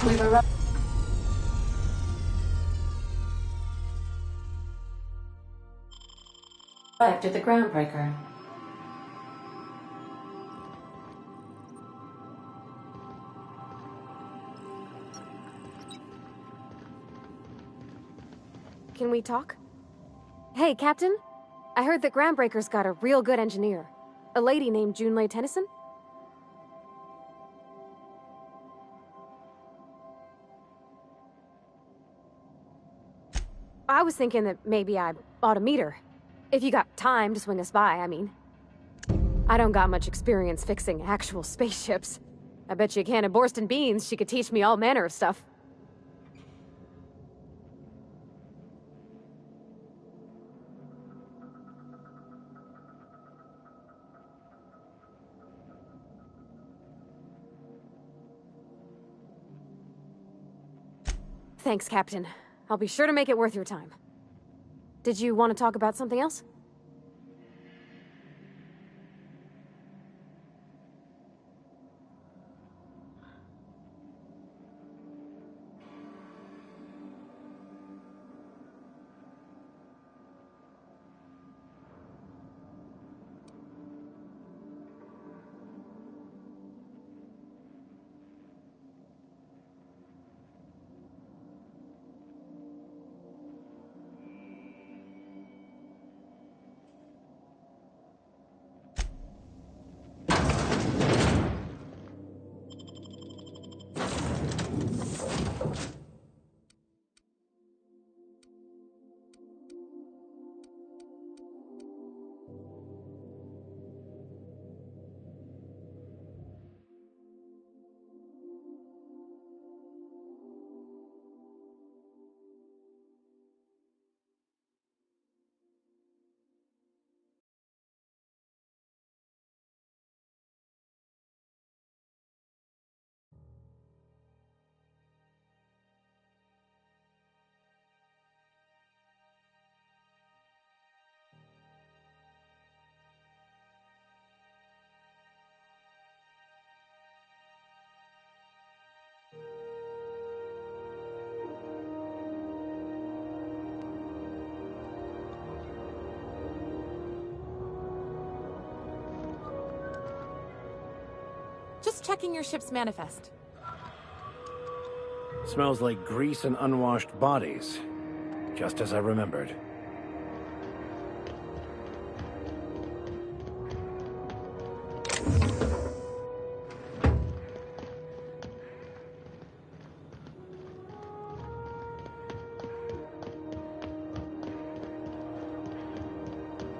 We've arrived at the groundbreaker. Can we talk? Hey, Captain. I heard that Groundbreaker's got a real good engineer. A lady named Junlei Tennyson? I was thinking that maybe I ought to meet her. If you got time to swing us by, I mean. I don't got much experience fixing actual spaceships. I bet you a can of Borston beans she could teach me all manner of stuff. Thanks, Captain. I'll be sure to make it worth your time. Did you want to talk about something else? Just checking your ship's manifest. Smells like grease and unwashed bodies. Just as I remembered.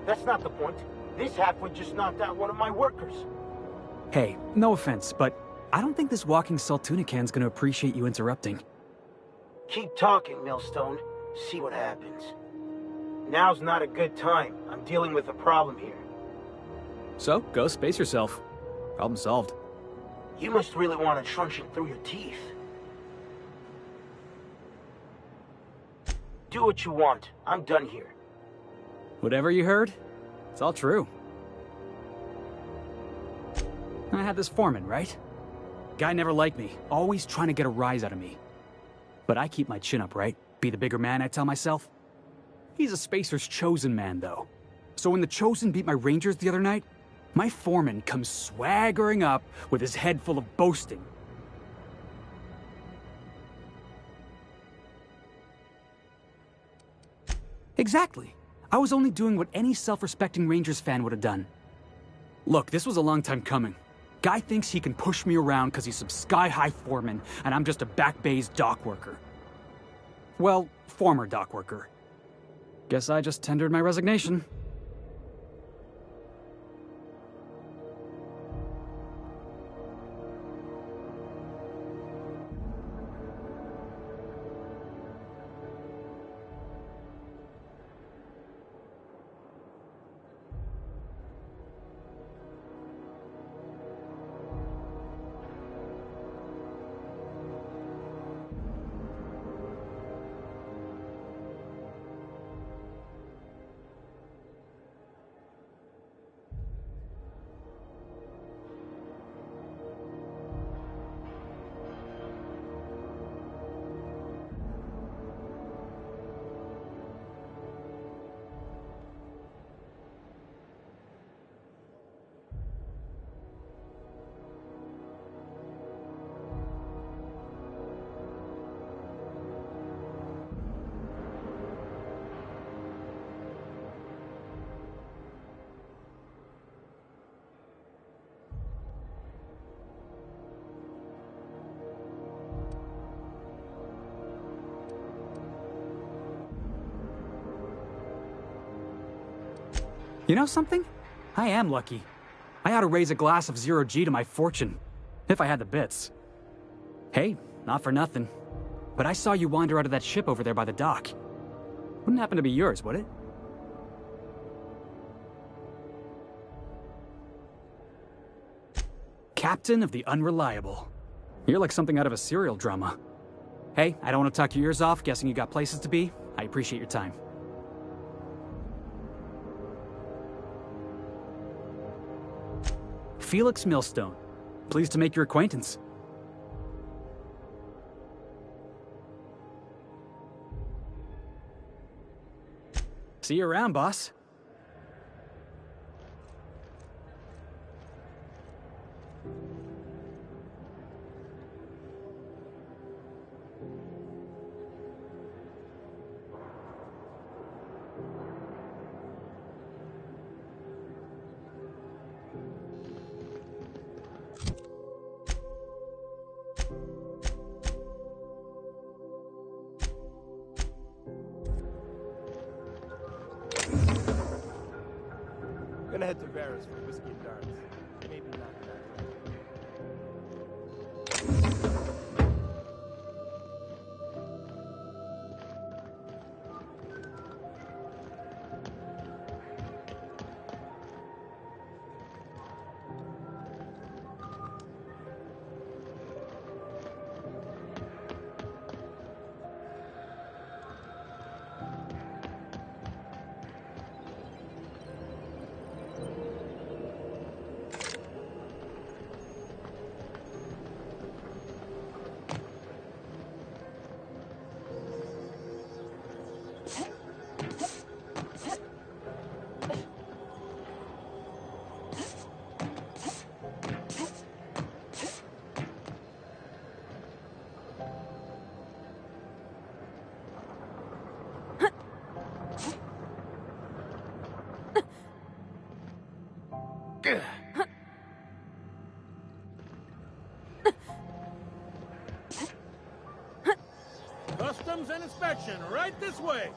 That's not the point. This halfwit just knocked out one of my workers. Hey, no offense, but I don't think this walking Saltunican's gonna appreciate you interrupting. Keep talking, Millstone. See what happens. Now's not a good time. I'm dealing with a problem here. So, go space yourself. Problem solved. You must really want to truncheon through your teeth. Do what you want. I'm done here. Whatever you heard, it's all true. I had this foreman, right? Guy never liked me, always trying to get a rise out of me. But I keep my chin up, right? Be the bigger man, I tell myself. He's a Spacer's chosen man, though. So when the Chosen beat my Rangers the other night, my foreman comes swaggering up with his head full of boasting. Exactly. I was only doing what any self-respecting Rangers fan would have done. Look, this was a long time coming. Guy thinks he can push me around because he's some sky-high foreman, and I'm just a back bay's dock worker. Well, former dock worker. Guess I just tendered my resignation. You know something? I am lucky. I ought to raise a glass of 0G to my fortune, if I had the bits. Hey, not for nothing, but I saw you wander out of that ship over there by the dock. Wouldn't happen to be yours, would it? Captain of the Unreliable. You're like something out of a serial drama. Hey, I don't want to talk your ears off, guessing you got places to be. I appreciate your time. Felix Millstone. Pleased to make your acquaintance. See you around, boss. Gonna head to Varus for whiskey and darts. Maybe not that. Customs and inspection, right this way.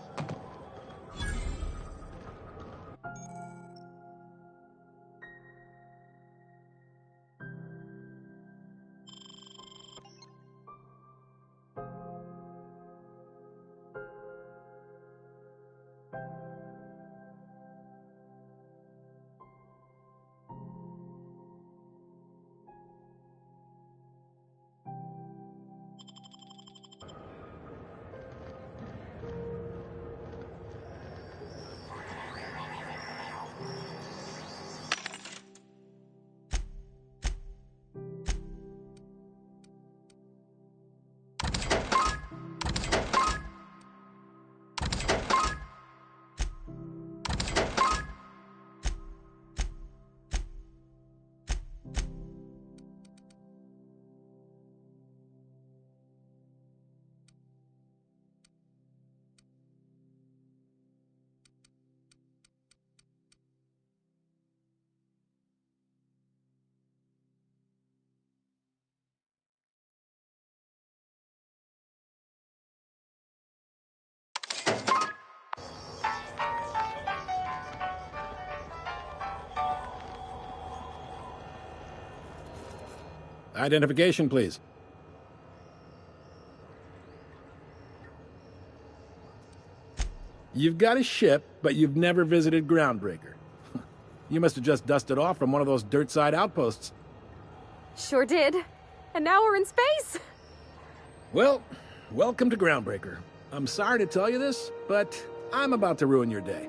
Identification, please. You've got a ship, but you've never visited Groundbreaker. You must have just dusted off from one of those dirt-side outposts. Sure did. And now we're in space. Well, welcome to Groundbreaker. I'm sorry to tell you this, but I'm about to ruin your day.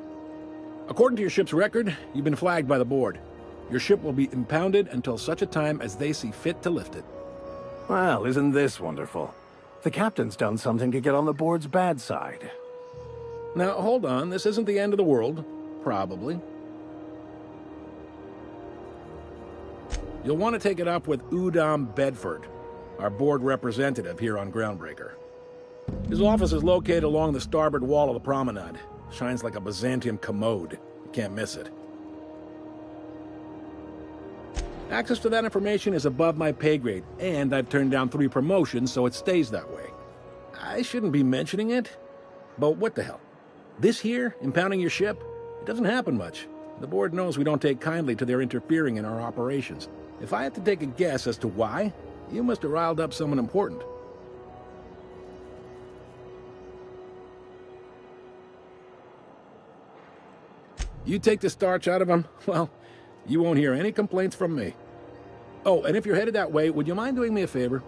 According to your ship's record, you've been flagged by the board. Your ship will be impounded until such a time as they see fit to lift it. Well, isn't this wonderful? The captain's done something to get on the board's bad side. Now, hold on. This isn't the end of the world. Probably. You'll want to take it up with Udom Bedford, our board representative here on Groundbreaker. His office is located along the starboard wall of the promenade. Shines like a Byzantium commode. You can't miss it. Access to that information is above my pay grade, and I've turned down 3 promotions, so it stays that way. I shouldn't be mentioning it, but what the hell? This here, impounding your ship, it doesn't happen much. The board knows we don't take kindly to their interfering in our operations. If I had to take a guess as to why, you must have riled up someone important. You take the starch out of them, well, you won't hear any complaints from me. Oh, and if you're headed that way, would you mind doing me a favor?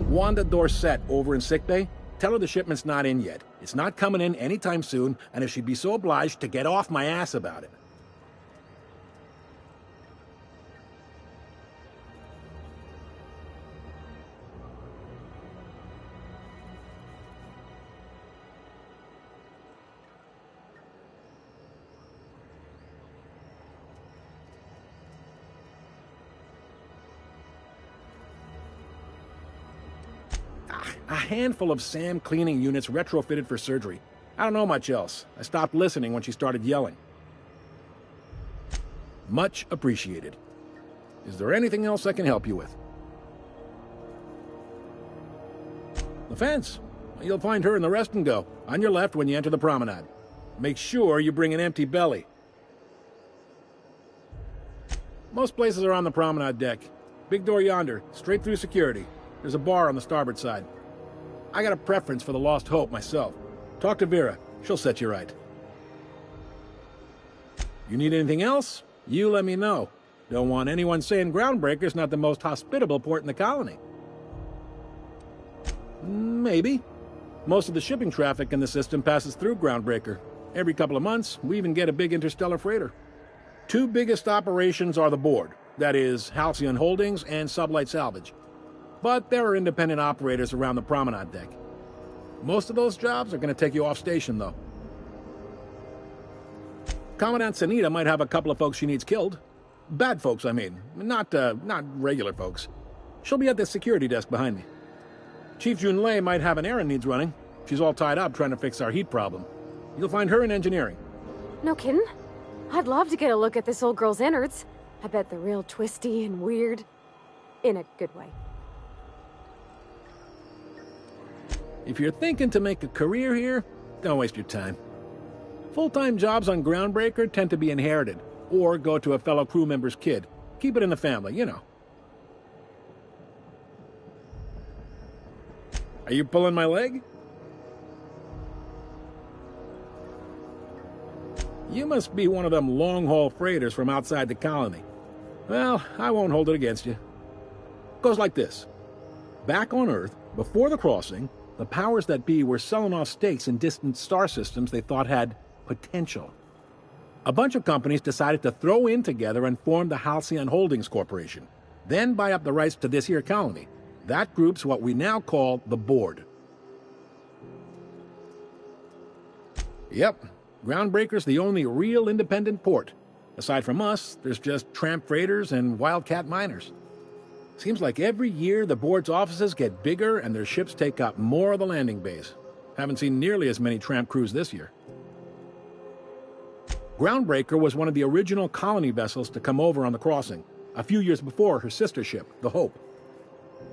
Wanda Dorset over in sickbay, tell her the shipment's not in yet. It's not coming in anytime soon, and if she'd be so obliged to get off my ass about it. A handful of SAM cleaning units retrofitted for surgery. I don't know much else. I stopped listening when she started yelling. Much appreciated. Is there anything else I can help you with? The fence. You'll find her in the rest and go, on your left when you enter the promenade. Make sure you bring an empty belly. Most places are on the promenade deck. Big door yonder, straight through security. There's a bar on the starboard side. I got a preference for the Lost Hope myself. Talk to Vera. She'll set you right. You need anything else? You let me know. Don't want anyone saying Groundbreaker's not the most hospitable port in the colony. Maybe. Most of the shipping traffic in the system passes through Groundbreaker. Every couple of months, we even get a big interstellar freighter. Two biggest operations are the board. That is, Halcyon Holdings and Sublight Salvage. But there are independent operators around the promenade deck. Most of those jobs are going to take you off station, though. Commandant Sanita might have a couple of folks she needs killed. Bad folks, I mean. Not regular folks. She'll be at the security desk behind me. Chief Junlei might have an errand needs running. She's all tied up trying to fix our heat problem. You'll find her in engineering. No kidding? I'd love to get a look at this old girl's innards. I bet they're real twisty and weird. In a good way. If you're thinking to make a career here, don't waste your time. Full-time jobs on Groundbreaker tend to be inherited, or go to a fellow crew member's kid. Keep it in the family, you know. Are you pulling my leg? You must be one of them long-haul freighters from outside the colony. Well, I won't hold it against you. Goes like this. Back on Earth, before the crossing, the powers that be were selling off stakes in distant star systems they thought had potential. A bunch of companies decided to throw in together and form the Halcyon Holdings Corporation, then buy up the rights to this here colony. That group's what we now call the Board. Yep, Groundbreaker's the only real independent port. Aside from us, there's just tramp freighters and wildcat miners. Seems like every year the board's offices get bigger and their ships take up more of the landing bays. Haven't seen nearly as many tramp crews this year. Groundbreaker was one of the original colony vessels to come over on the crossing, a few years before her sister ship, the Hope.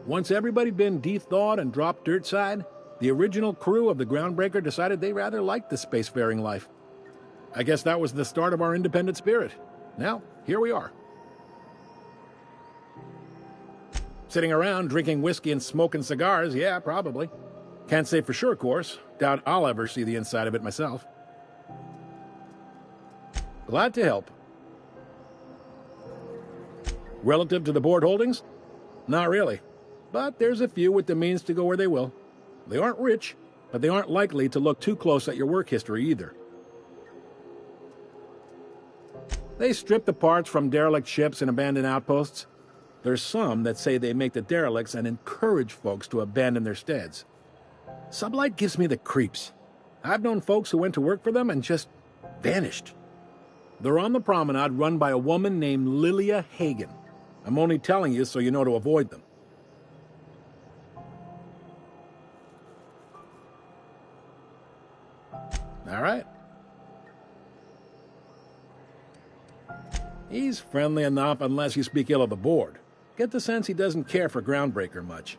Once everybody'd been de-thawed and dropped dirt side, the original crew of the Groundbreaker decided they rather liked the spacefaring life. I guess that was the start of our independent spirit. Now, here we are. Sitting around drinking whiskey and smoking cigars, yeah, probably. Can't say for sure, of course. Doubt I'll ever see the inside of it myself. Glad to help. Relative to the board holdings? Not really. But there's a few with the means to go where they will. They aren't rich, but they aren't likely to look too close at your work history either. They strip the parts from derelict ships and abandoned outposts. There's some that say they make the derelicts and encourage folks to abandon their steads. Sublight gives me the creeps. I've known folks who went to work for them and just vanished. They're on the promenade run by a woman named Lilia Hagen. I'm only telling you so you know to avoid them. All right. He's friendly enough unless you speak ill of the board. Get the sense he doesn't care for Groundbreaker much.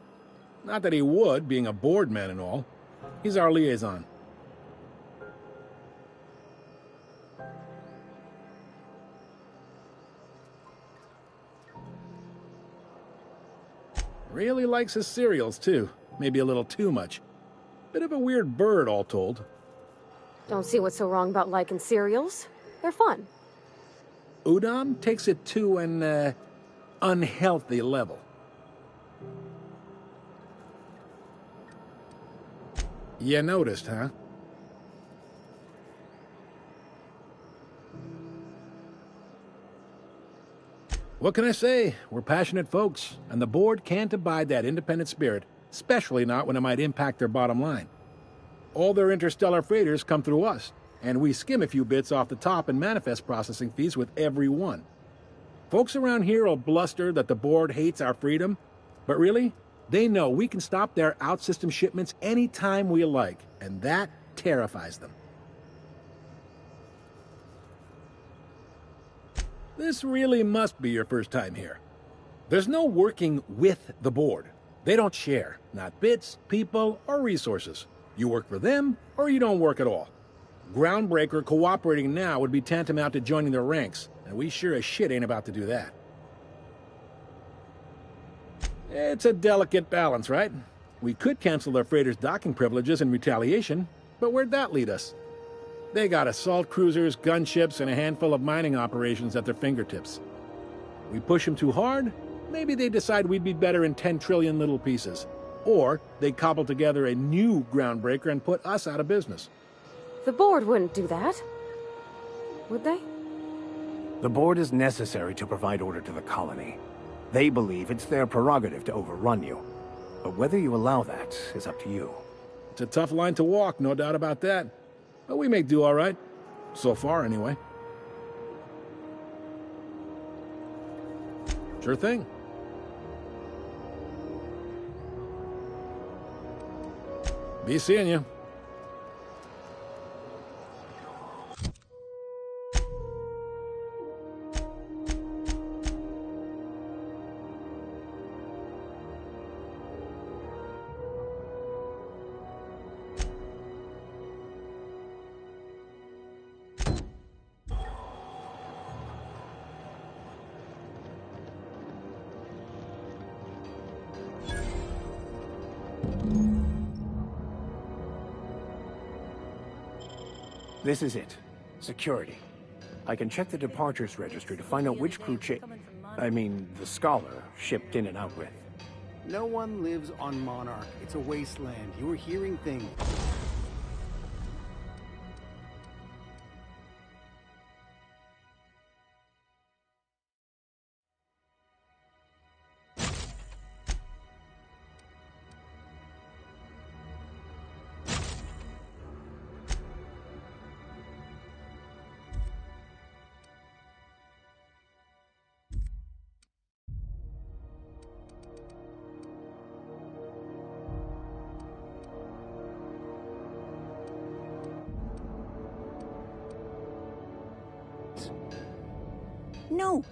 Not that he would, being a board man and all. He's our liaison. Really likes his cereals, too. Maybe a little too much. Bit of a weird bird, all told. Don't see what's so wrong about liking cereals. They're fun. Udon takes it to an, unhealthy level. You noticed, huh? What can I say? We're passionate folks, and the board can't abide that independent spirit, especially not when it might impact their bottom line. All their interstellar freighters come through us, and we skim a few bits off the top in manifest processing fees with every one. Folks around here will bluster that the board hates our freedom, but really, they know we can stop their out-system shipments anytime we like, and that terrifies them. This really must be your first time here. There's no working with the board. They don't share, not bits, people, or resources. You work for them, or you don't work at all. Groundbreaker cooperating now would be tantamount to joining their ranks, and we sure as shit ain't about to do that. It's a delicate balance, right? We could cancel their freighters' docking privileges in retaliation, but where'd that lead us? They got assault cruisers, gunships, and a handful of mining operations at their fingertips. We push them too hard, maybe they decide we'd be better in 10 trillion little pieces. Or they cobble together a new groundbreaker and put us out of business. The board wouldn't do that. Would they? The board is necessary to provide order to the colony. They believe it's their prerogative to overrun you. But whether you allow that is up to you. It's a tough line to walk, no doubt about that. But we make do all right. So far, anyway. Sure thing. Be seeing you. This is it. Security. I can check the departures registry to find out which crew the Scholar shipped in and out with. No one lives on Monarch. It's a wasteland. You're hearing things. No.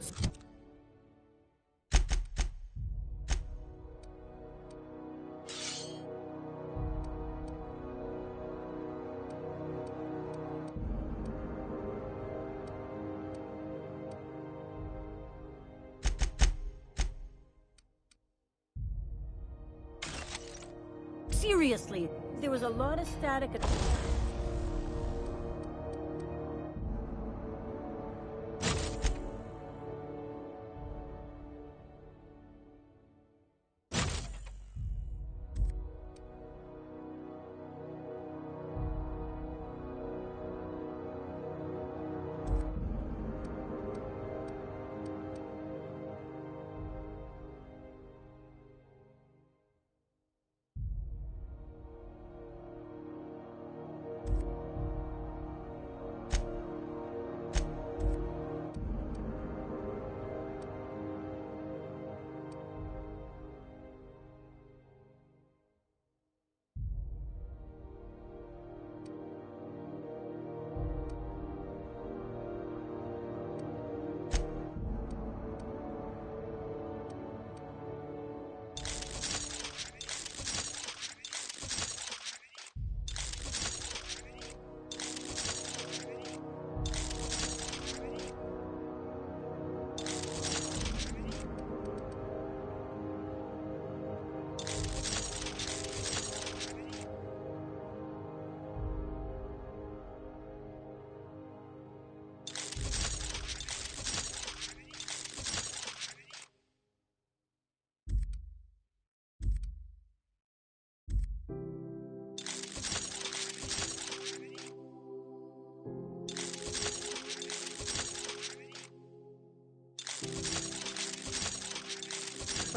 Seriously, there was a lot of static.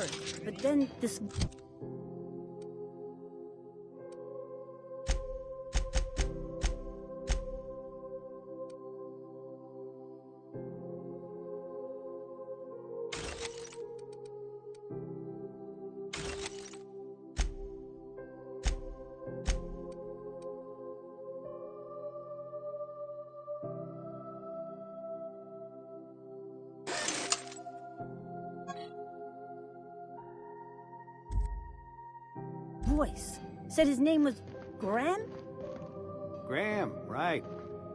first, but then this... voice. Said his name was Graham? Graham, right.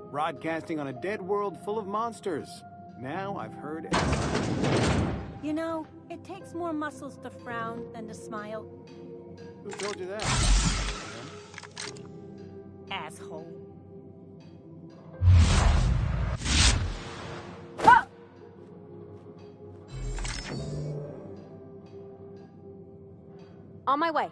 Broadcasting on a dead world full of monsters. Now I've heard... You know, it takes more muscles to frown than to smile. Who told you that? Asshole. On my way.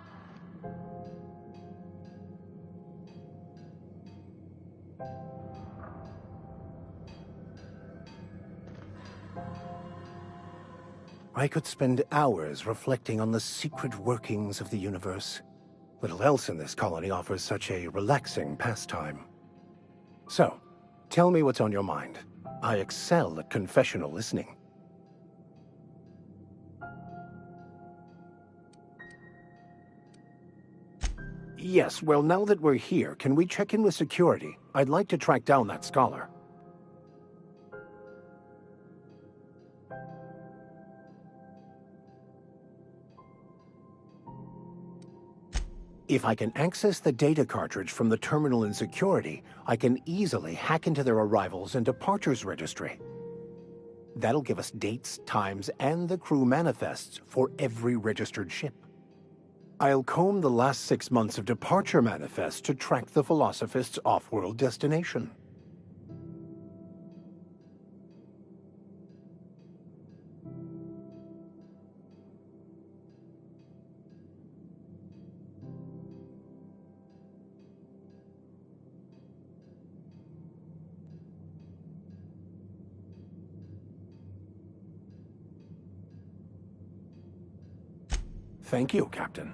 I could spend hours reflecting on the secret workings of the universe. Little else in this colony offers such a relaxing pastime. So, tell me what's on your mind. I excel at confessional listening. Yes, well, now that we're here, can we check in with security? I'd like to track down that scholar. If I can access the data cartridge from the terminal in security, I can easily hack into their arrivals and departures registry. That'll give us dates, times, and the crew manifests for every registered ship. I'll comb the last 6 months of departure manifests to track the Philosophist's off-world destination. Thank you, Captain.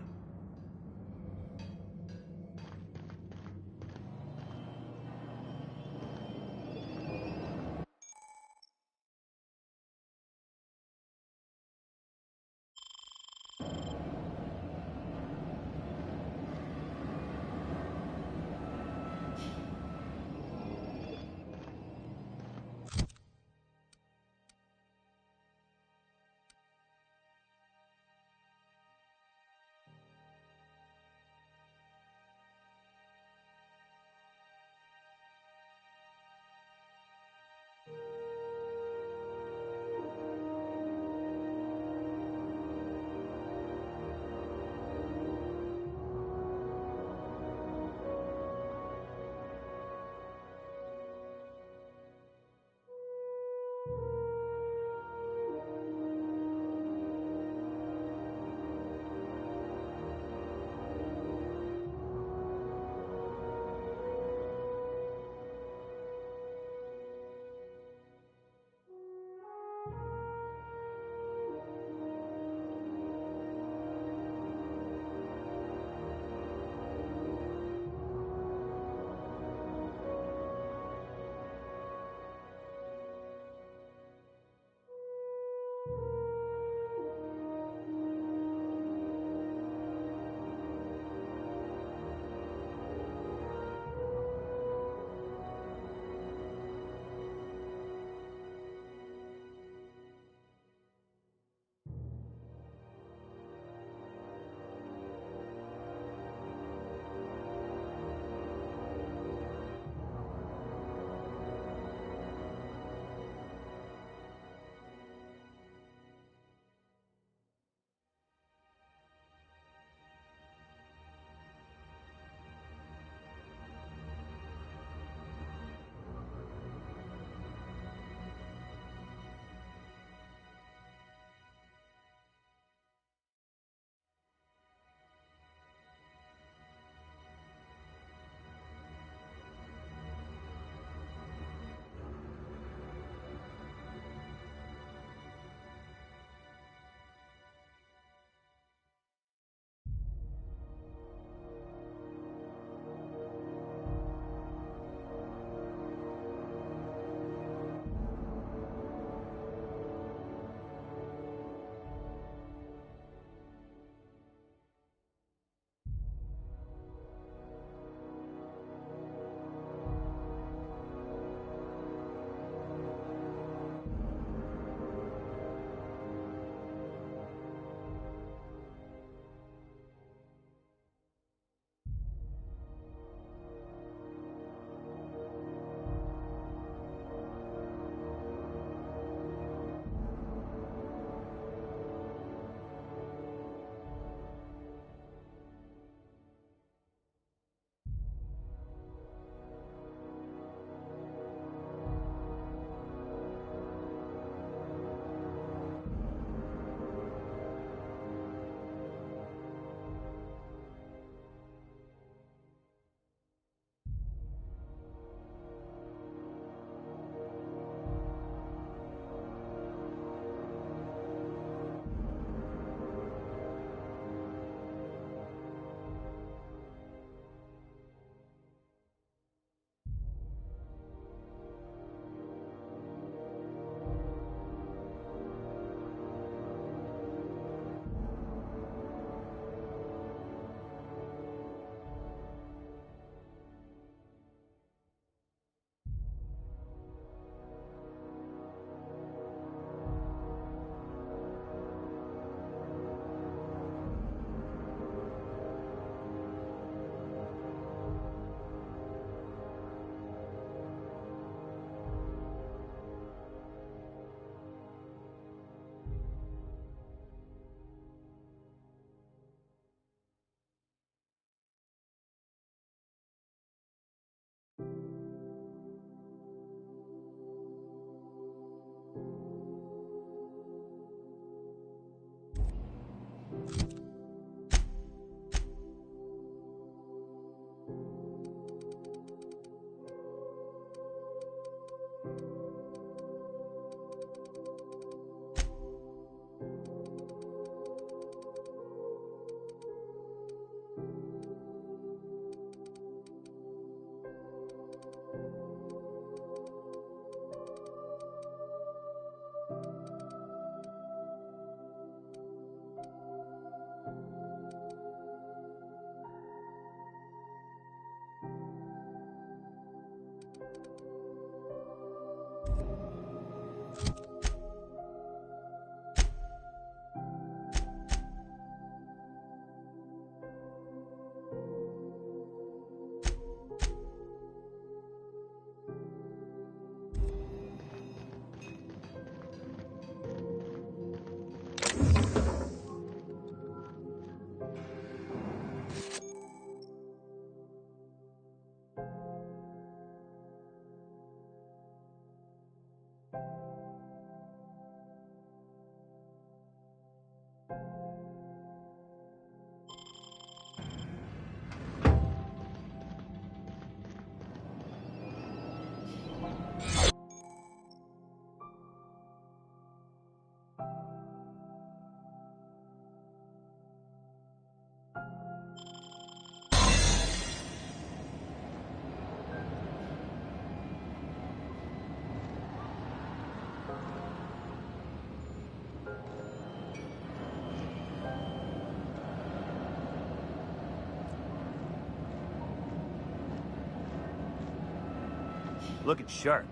Looking sharp.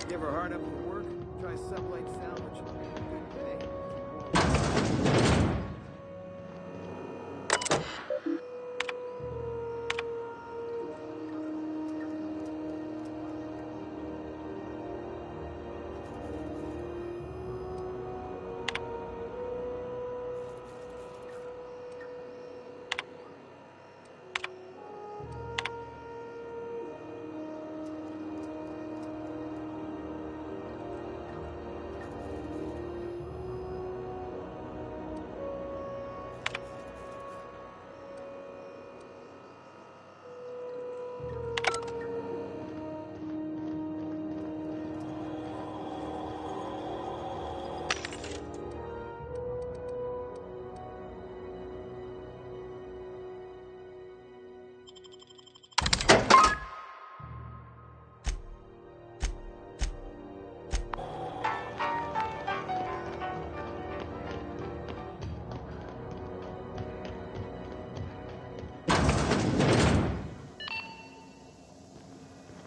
You ever hard up for work? Try sublight salvage. Good pay.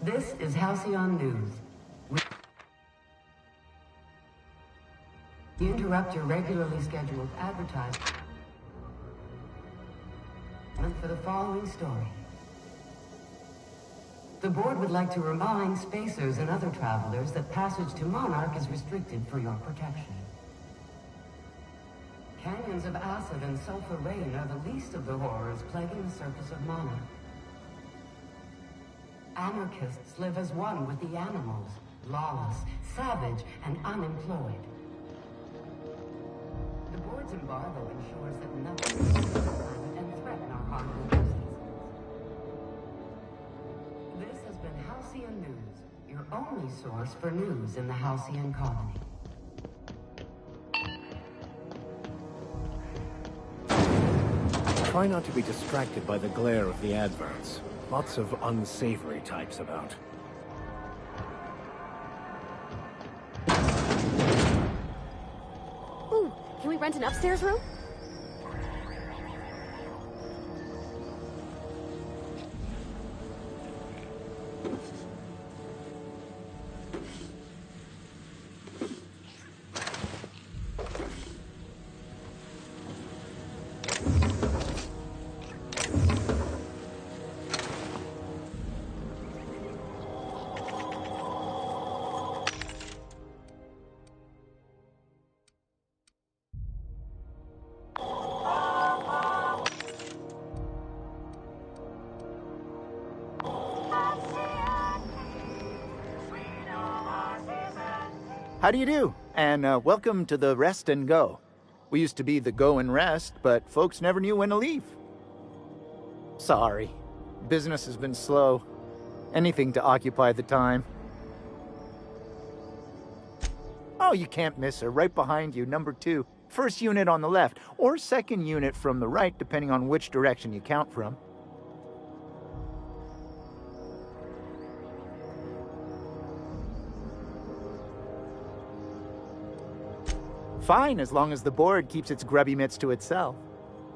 This is Halcyon News. We interrupt your regularly scheduled advertisement for the following story. The board would like to remind spacers and other travelers that passage to Monarch is restricted for your protection. Canyons of acid and sulfur rain are the least of the horrors plaguing the surface of Monarch. Anarchists live as one with the animals, lawless, savage, and unemployed. The board's embargo ensures that nothing can the planet and threaten our harmful citizens. This has been Halcyon News, your only source for news in the Halcyon colony. Try not to be distracted by the glare of the adverts. Lots of unsavory types about. Ooh, can we rent an upstairs room? How do you do? And welcome to the Rest and Go. We used to be the Go and Rest, but folks never knew when to leave. Sorry. Business has been slow. Anything to occupy the time. Oh, you can't miss her. Right behind you, number 2. First unit on the left, or second unit from the right, depending on which direction you count from. fine as long as the board keeps its grubby mitts to itself.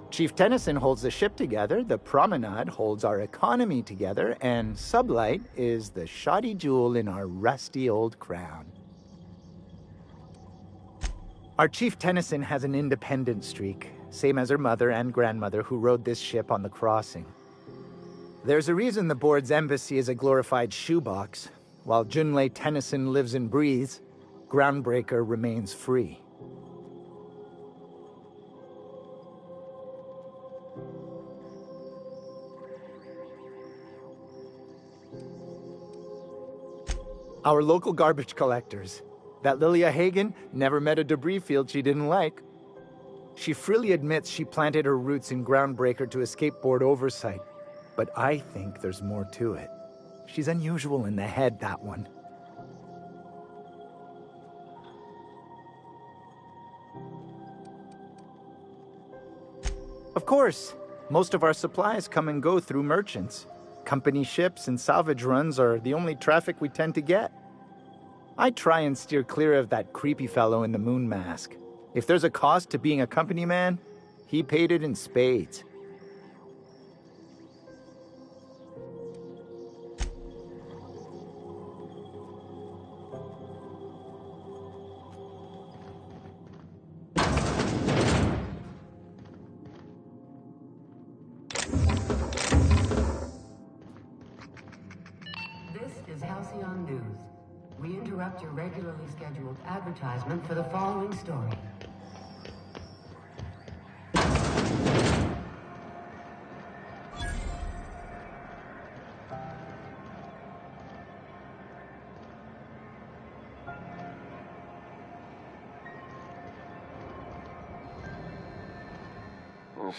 Chief Tennyson holds the ship together, the Promenade holds our economy together, and Sublight is the shoddy jewel in our rusty old crown. Our Chief Tennyson has an independent streak, same as her mother and grandmother who rode this ship on the crossing. There's a reason the board's embassy is a glorified shoebox. While Junlei Tennyson lives and breathes, Groundbreaker remains free. Our local garbage collectors. That Lilia Hagen never met a debris field she didn't like. She freely admits she planted her roots in Groundbreaker to escape board oversight. But I think there's more to it. She's unusual in the head, that one. Of course, most of our supplies come and go through merchants. Company ships and salvage runs are the only traffic we tend to get. I try and steer clear of that creepy fellow in the moon mask. If there's a cost to being a company man, he paid it in spades. We interrupt your regularly scheduled advertisement for the following story.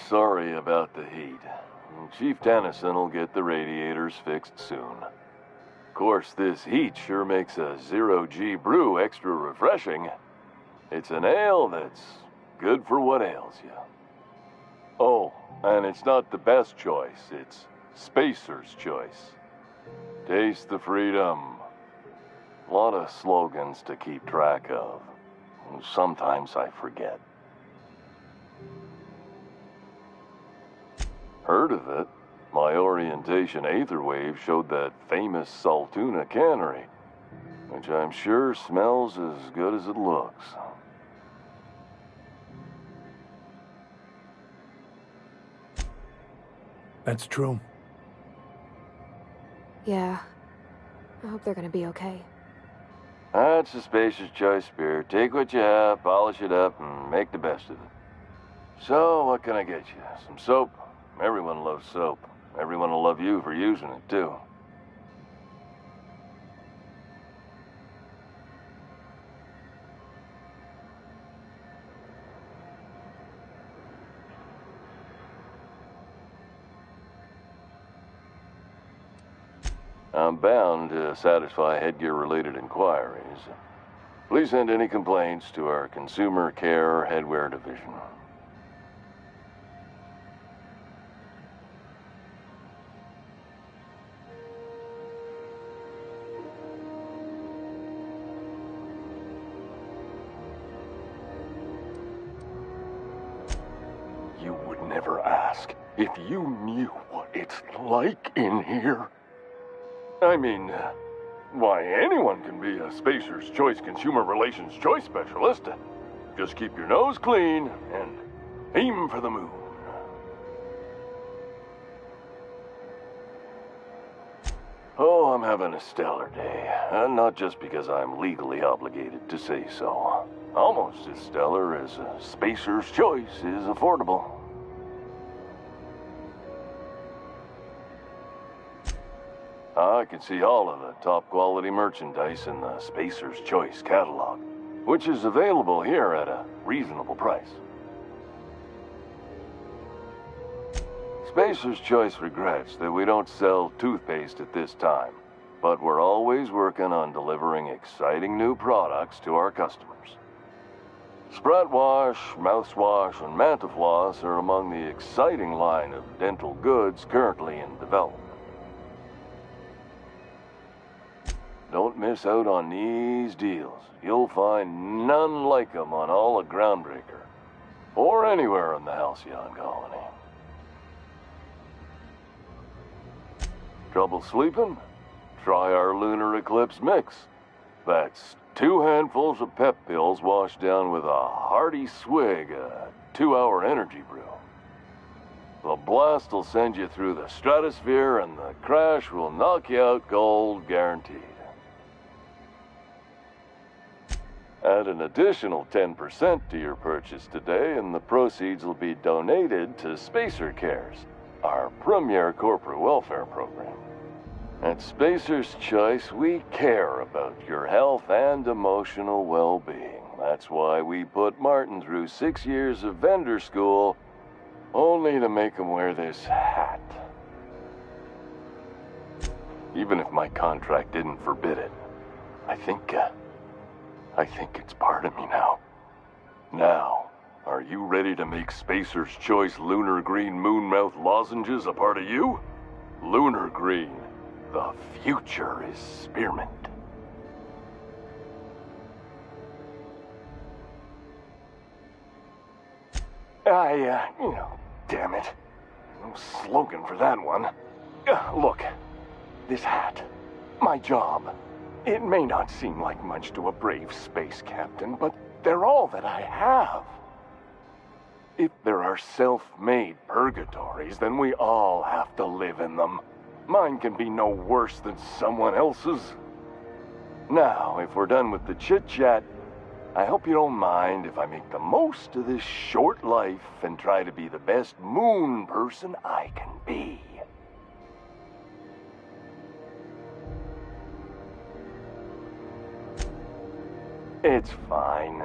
Sorry about the heat. Chief Tennyson will get the radiators fixed soon. Of course, this heat sure makes a zero-G brew extra refreshing. It's an ale that's good for what ails you. Oh, and it's not the best choice, it's Spacer's choice. Taste the freedom. A lot of slogans to keep track of. Sometimes I forget. Heard of it? My orientation aetherwave showed that famous Saltuna cannery, which I'm sure smells as good as it looks. That's true. Yeah. I hope they're gonna be okay. That's a Spacer's Choice beer. Take what you have, polish it up, and make the best of it. So, what can I get you? Some soap? Everyone loves soap. Everyone will love you for using it, too. I'm bound to satisfy headgear-related inquiries. Please send any complaints to our Consumer Care Headwear Division. You would never ask if you knew what it's like in here. I mean, why, anyone can be a Spacer's Choice Consumer Relations Choice Specialist. Just keep your nose clean and aim for the moon. Oh, I'm having a stellar day. Not just because I'm legally obligated to say so. Almost as stellar as a Spacer's Choice is affordable. I can see all of the top quality merchandise in the Spacer's Choice catalog, which is available here at a reasonable price. Spacer's Choice regrets that we don't sell toothpaste at this time, but we're always working on delivering exciting new products to our customers. Sprout Wash, Mouthwash, and Mantafloss are among the exciting line of dental goods currently in development. don't miss out on these deals. You'll find none like them on all of Groundbreaker. Or anywhere in the Halcyon colony. Trouble sleeping? Try our Lunar Eclipse mix. That's 2 handfuls of pep pills washed down with a hearty swig of 2-hour energy brew. The blast will send you through the stratosphere, and the crash will knock you out cold, guaranteed. Add an additional 10% to your purchase today, and the proceeds will be donated to Spacer Cares, our premier corporate welfare program. At Spacer's Choice, we care about your health and emotional well-being. That's why we put Martin through 6 years of vendor school, only to make him wear this hat. Even if my contract didn't forbid it, I think it's part of me now. Now, are you ready to make Spacer's Choice Lunar Green Moonmouth lozenges a part of you? Lunar Green. The future is spearmint. Damn it. No slogan for that one. Look, this hat, my job. It may not seem like much to a brave space captain, but they're all that I have. If there are self-made purgatories, then we all have to live in them. Mine can be no worse than someone else's. Now, if we're done with the chit-chat, I hope you don't mind if I make the most of this short life and try to be the best moon person I can be. It's fine.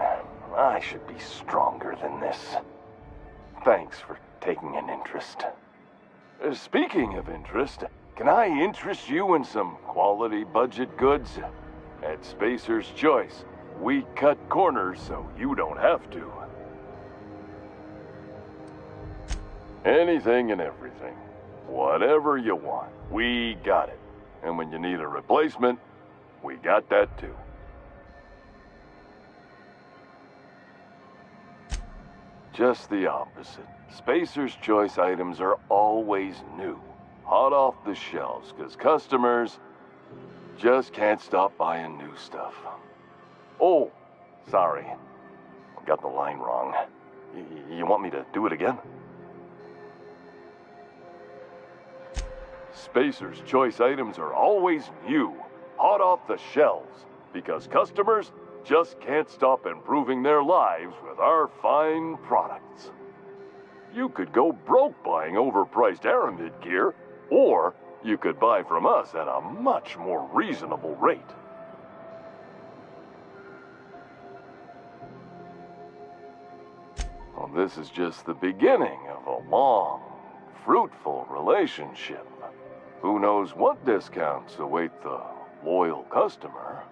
I should be stronger than this. Thanks for taking an interest. Speaking of interest, can I interest you in some quality budget goods? At Spacer's Choice, we cut corners so you don't have to. Anything and everything. Whatever you want, we got it. And when you need a replacement, we got that too. Just the opposite. Spacer's Choice items are always new, hot off the shelves, because customers just can't stop buying new stuff. Oh, sorry. I got the line wrong. You want me to do it again? Spacer's Choice items are always new, hot off the shelves, because customers just can't stop improving their lives with our fine products. You could go broke buying overpriced Aramid gear, or you could buy from us at a much more reasonable rate. Well, this is just the beginning of a long, fruitful relationship. Who knows what discounts await the loyal customer?